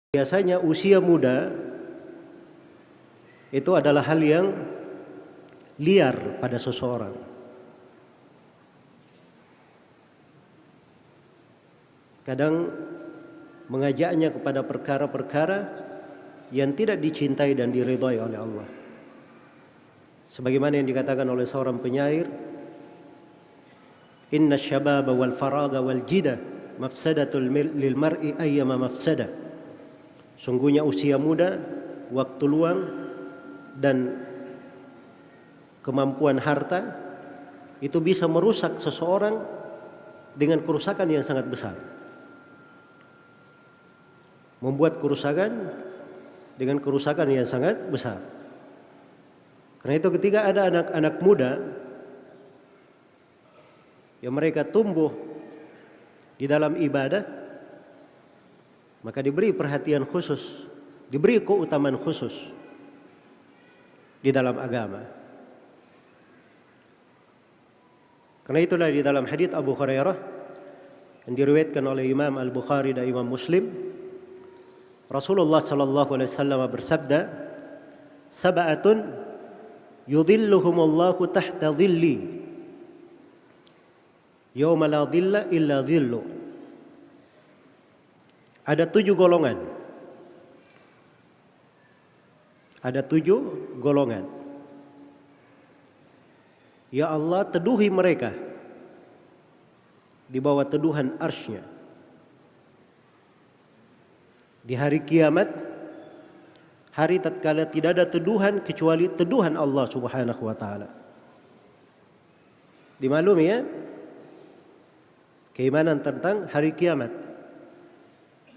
Biasanya usia muda itu adalah hal yang liar pada seseorang. Kadang mengajaknya kepada perkara-perkara yang tidak dicintai dan diridhai oleh Allah. Sebagaimana yang dikatakan oleh seorang penyair, "Inna syababa wal faraga wal jida mafsadatul lil mar'i ayyama mafsada." Sungguhnya usia muda, waktu luang, dan kemampuan harta itu bisa merusak seseorang dengan kerusakan yang sangat besar. Membuat kerusakan dengan kerusakan yang sangat besar. Karena itu ketika ada anak-anak muda yang mereka tumbuh di dalam ibadah, maka diberi perhatian khusus, diberi keutamaan khusus di dalam agama. Karena itulah di dalam hadits Abu Hurairah yang diriwayatkan oleh Imam Al-Bukhari dan Imam Muslim, Rasulullah sallallahu alaihi wasallam bersabda, "Sab'atun yudhilluhumullahu tahta dhilli yauma la dhilla illa dhillu." Ada 7 golongan. Ada 7 golongan. Ya Allah, teduhi mereka di bawah teduhan arsy-Nya. Di hari kiamat, hari tatkala tidak ada teduhan kecuali teduhan Allah Subhanahu wa taala. Dimaklumi ya? Keimanan tentang hari kiamat,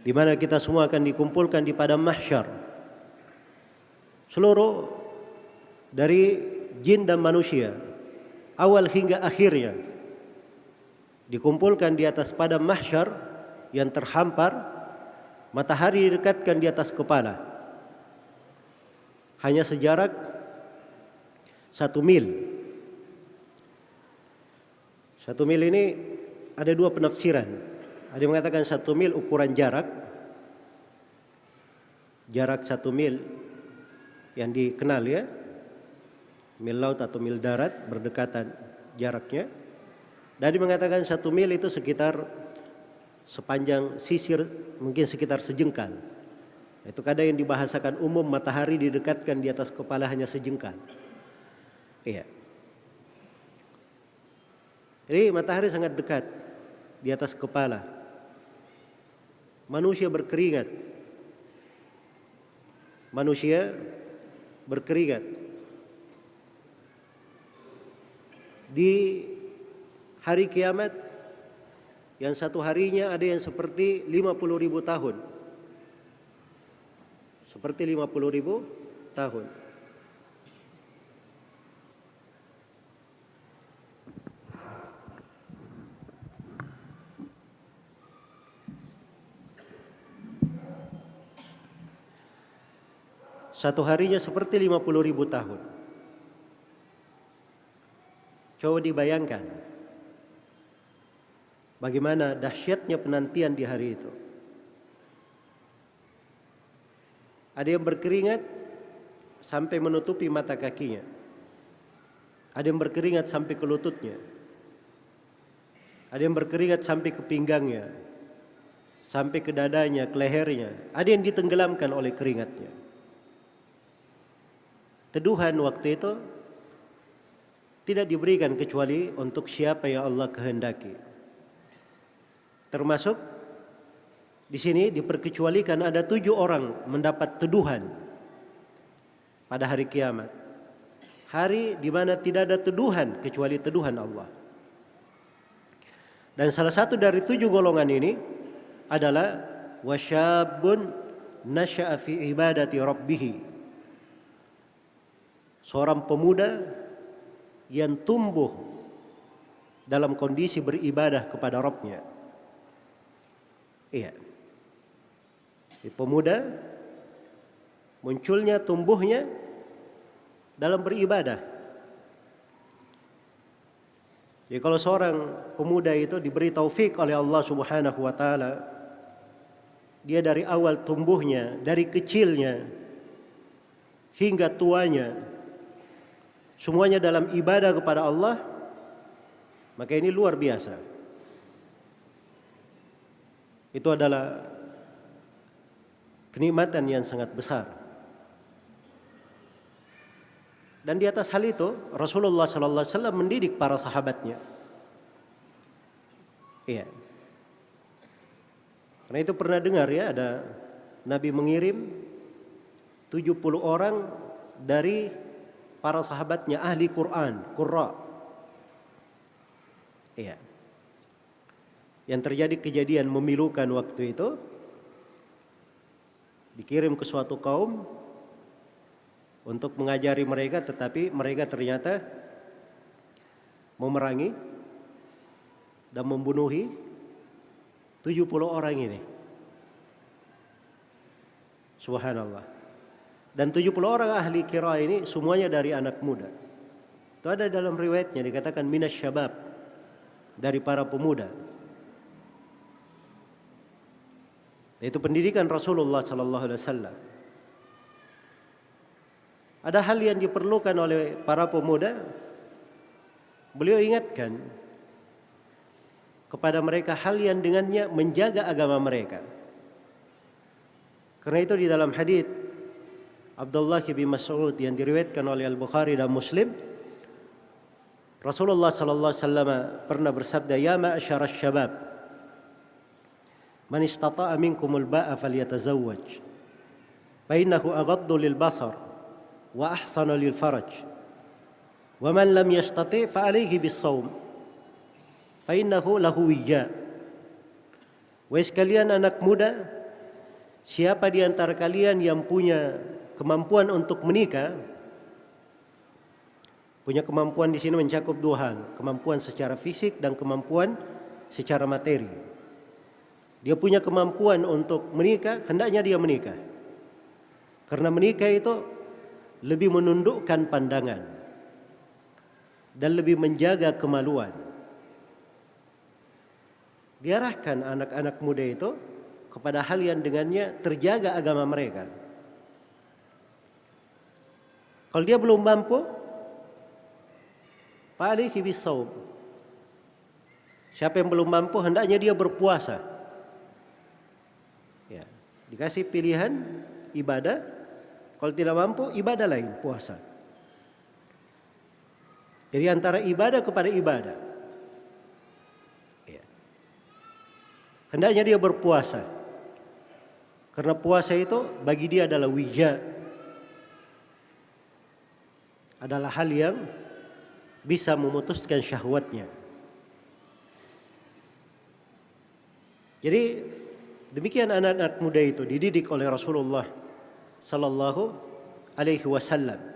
di mana kita semua akan dikumpulkan di padang mahsyar. Seluruh dari jin dan manusia, awal hingga akhirnya, dikumpulkan di atas padang mahsyar yang terhampar, matahari didekatkan di atas kepala. Hanya sejarak 1 mil. 1 mil ini ada 2 penafsiran. Ada yang mengatakan 1 mil ukuran jarak 1 mil yang dikenal ya, mil laut atau mil darat, berdekatan jaraknya. Dan mengatakan 1 mil itu sekitar sepanjang sisir, mungkin sekitar sejengkal. Itu kadang yang dibahasakan umum, matahari didekatkan di atas kepala hanya sejengkal. Iya. Jadi matahari sangat dekat di atas kepala. Manusia berkeringat. Manusia berkeringat. Di hari kiamat yang satu harinya ada yang seperti 50.000 tahun. Seperti 50.000 tahun. Satu harinya seperti 50.000 tahun. Coba dibayangkan bagaimana dahsyatnya penantian di hari itu. Ada yang berkeringat sampai menutupi mata kakinya. Ada yang berkeringat sampai ke lututnya. Ada yang berkeringat sampai ke pinggangnya, sampai ke dadanya, ke lehernya. Ada yang ditenggelamkan oleh keringatnya. Teduhan waktu itu tidak diberikan kecuali untuk siapa yang Allah kehendaki. Termasuk di sini diperkecualikan ada 7 orang mendapat teduhan pada hari kiamat. Hari di mana tidak ada teduhan kecuali teduhan Allah. Dan salah satu dari 7 golongan ini adalah wasyabun nasya'a fi ibadati rabbih. Seorang pemuda yang tumbuh dalam kondisi beribadah kepada Rabb-Nya. Iya. Pemuda munculnya, tumbuhnya dalam beribadah. Jadi kalau seorang pemuda itu diberi taufik oleh Allah Subhanahu wa taala dia dari awal tumbuhnya, dari kecilnya hingga tuanya, semuanya dalam ibadah kepada Allah, maka ini luar biasa. Itu adalah kenikmatan yang sangat besar. Dan di atas hal itu Rasulullah sallallahu alaihi wasallam mendidik para sahabatnya. Iya. Karena itu pernah dengar ya, ada Nabi mengirim 70 orang dari para sahabatnya ahli Quran, qurra. Iya. Yang terjadi kejadian memilukan waktu itu, dikirim ke suatu kaum untuk mengajari mereka, tetapi mereka ternyata memerangi dan membunuhi 70 orang ini. Subhanallah. Dan 70 orang ahli qira ini semuanya dari anak muda. Itu ada dalam riwayatnya, dikatakan minas syabab, dari para pemuda. Itu pendidikan Rasulullah sallallahu alaihi wasallam. Ada hal yang diperlukan oleh para pemuda, beliau ingatkan kepada mereka hal yang dengannya menjaga agama mereka. Karena itu di dalam hadits Abdullah bin Mas'ud yang diriwayatkan oleh Al-Bukhari dan Muslim, Rasulullah sallallahu alaihi wasallam pernah bersabda, "Ya ma'syarasy syabab, man istata'a minkumul ba'a falyatazawwaj, fa innahu aghaddu lil basar wa ahsanu lil faraj. Wa man lam yastati' fa alayhi bis shaum, fa innahu lahu wija." Wahai sekalian anak muda, siapa di antara kalian yang punya kemampuan untuk menikah, punya kemampuan di sini mencakup dua hal, kemampuan secara fisik dan kemampuan secara materi. Dia punya kemampuan untuk menikah, hendaknya dia menikah. Karena menikah itu lebih menundukkan pandangan dan lebih menjaga kemaluan. Diarahkan anak-anak muda itu kepada hal yang dengannya terjaga agama mereka. Kalau dia belum mampu, fa'alaihi bis-shaum. Siapa yang belum mampu hendaknya dia berpuasa. Ya, dikasih pilihan ibadah, kalau tidak mampu ibadah lain, puasa. Jadi antara ibadah kepada ibadah. Ya. Hendaknya dia berpuasa. Karena puasa itu bagi dia adalah wija, adalah hal yang bisa memutuskan syahwatnya. Jadi demikian anak-anak muda itu dididik oleh Rasulullah sallallahu alaihi wasallam.